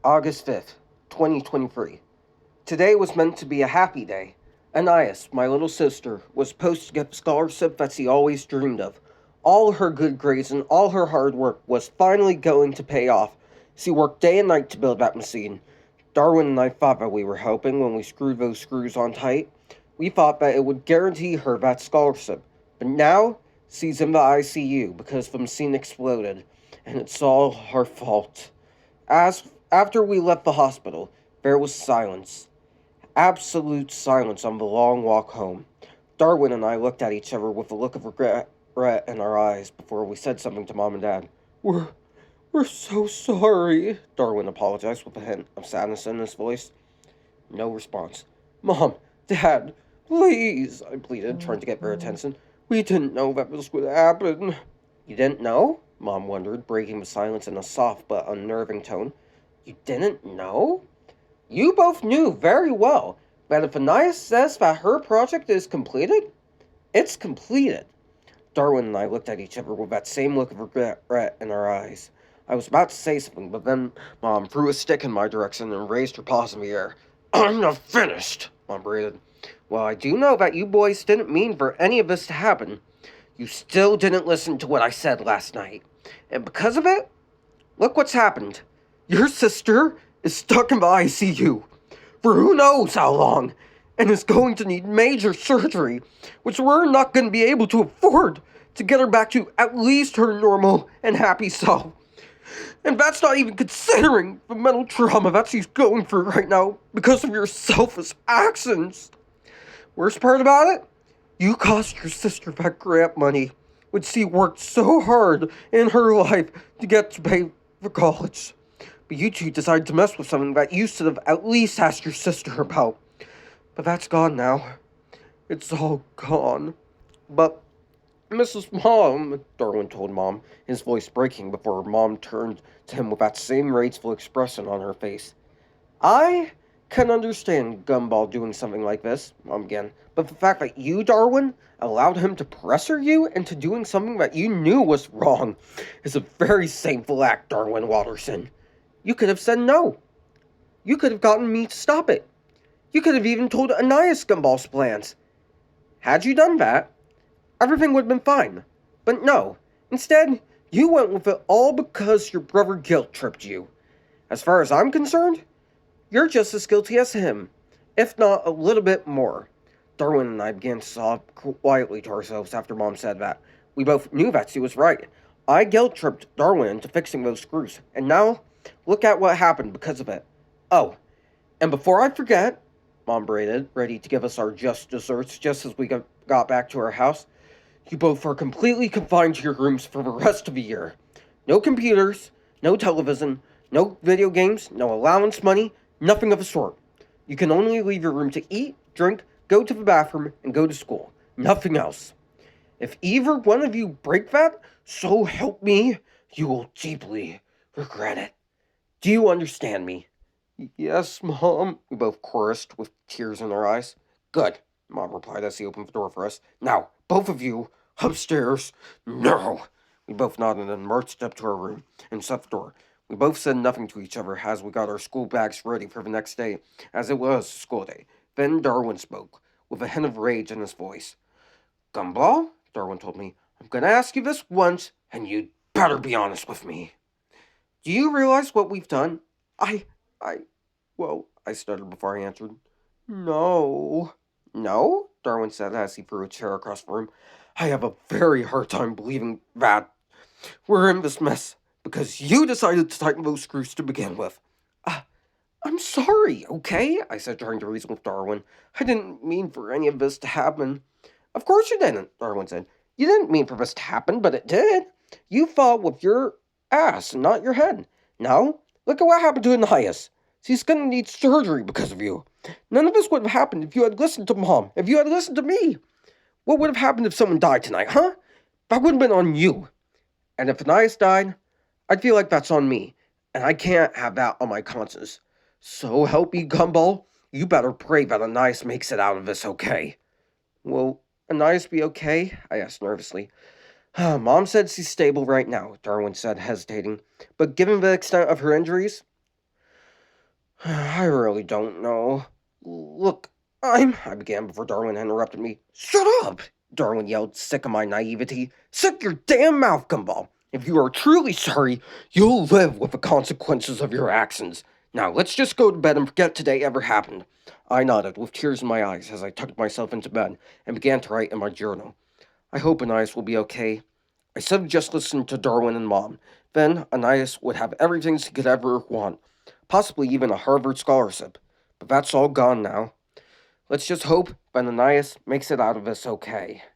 August 5th, 2023. Today was meant to be a happy day. Anais, my little sister, was supposed to get the scholarship that she always dreamed of. All her good grades and all her hard work was finally going to pay off. She worked day and night to build that machine. Darwin and I thought that we were helping when we screwed those screws on tight. We thought that it would guarantee her that scholarship. But now, she's in the ICU because the machine exploded, and it's all her fault. As after we left the hospital, there was silence. Absolute silence on the long walk home. Darwin and I looked at each other with a look of regret in our eyes before we said something to Mom and Dad. We're so sorry, Darwin apologized with a hint of sadness in his voice. No response. Mom, Dad, please, I pleaded, trying to get their attention. We didn't know that this would happen. You didn't know? Mom wondered, breaking the silence in a soft but unnerving tone. You didn't know? You both knew very well that if Anais says that her project is completed, it's completed. Darwin and I looked at each other with that same look of regret in our eyes. I was about to say something, but then Mom threw a stick in my direction and raised her paws in the air. I'm not finished, Mom breathed. Well, I do know that you boys didn't mean for any of this to happen. You still didn't listen to what I said last night. And because of it, look what's happened. Your sister is stuck in the ICU for who knows how long and is going to need major surgery, which we're not going to be able to afford to get her back to at least her normal and happy self. And that's not even considering the mental trauma that she's going through right now because of your selfish actions. Worst part about it? You cost your sister that grant money, which she worked so hard in her life to get to pay for college. But you two decided to mess with something that you should have at least asked your sister about. But that's gone now. It's all gone. But, Mrs. Mom, Darwin told Mom, his voice breaking before Mom turned to him with that same rageful expression on her face. I can understand Gumball doing something like this, Mom began, but the fact that you, Darwin, allowed him to pressure you into doing something that you knew was wrong is a very shameful act, Darwin Watterson. You could have said no. You could have gotten me to stop it. You could have even told Anais Gumball's plans. Had you done that, everything would have been fine. But no. Instead, you went with it all because your brother guilt-tripped you. As far as I'm concerned, you're just as guilty as him, if not a little bit more. Darwin and I began to sob quietly to ourselves after Mom said that. We both knew that she was right. I guilt-tripped Darwin into fixing those screws, and now, look at what happened because of it. Oh, and before I forget, Mom braided, ready to give us our just desserts just as we got back to our house, you both are completely confined to your rooms for the rest of the year. No computers, no television, no video games, no allowance money, nothing of the sort. You can only leave your room to eat, drink, go to the bathroom, and go to school. Nothing else. If either one of you break that, so help me, you will deeply regret it. Do you understand me? Yes, Mom, we both chorused with tears in our eyes. Good, Mom replied as he opened the door for us. Now, both of you, upstairs. No! We both nodded and marched up to our room and shut the door. We both said nothing to each other as we got our school bags ready for the next day, as it was school day. Then Darwin spoke, with a hint of rage in his voice. Gumball, Darwin told me, I'm going to ask you this once, and you'd better be honest with me. Do you realize what we've done? I, well, I stuttered before I answered. No. No? Darwin said as he threw a chair across the room. I have a very hard time believing that we're in this mess because you decided to tighten those screws to begin with. Uh, I'm sorry, okay? I said, trying to reason with Darwin. I didn't mean for any of this to happen. Of course you didn't, Darwin said. You didn't mean for this to happen, but it did. You fought with your ass, not your head. Now, look at what happened to Anais. She's gonna need surgery because of you. None of this would have happened if you had listened to Mom, if you had listened to me. What would have happened if someone died tonight, huh? That would have been on you. And if Anais died, I'd feel like that's on me. And I can't have that on my conscience. So help me, Gumball. You better pray that Anais makes it out of this okay. Will Anais be okay? I asked nervously. Mom said she's stable right now, Darwin said, hesitating. But given the extent of her injuries, I really don't know. Look, I began before Darwin interrupted me. Shut up! Darwin yelled, sick of my naivety. Shut your damn mouth, Gumball! If you are truly sorry, you'll live with the consequences of your actions. Now, let's just go to bed and forget today ever happened. I nodded, with tears in my eyes, as I tucked myself into bed and began to write in my journal. I hope Anais will be okay. I said just listen to Darwin and Mom. Then Anais would have everything she could ever want, possibly even a Harvard scholarship. But that's all gone now. Let's just hope Ben Anais makes it out of this okay.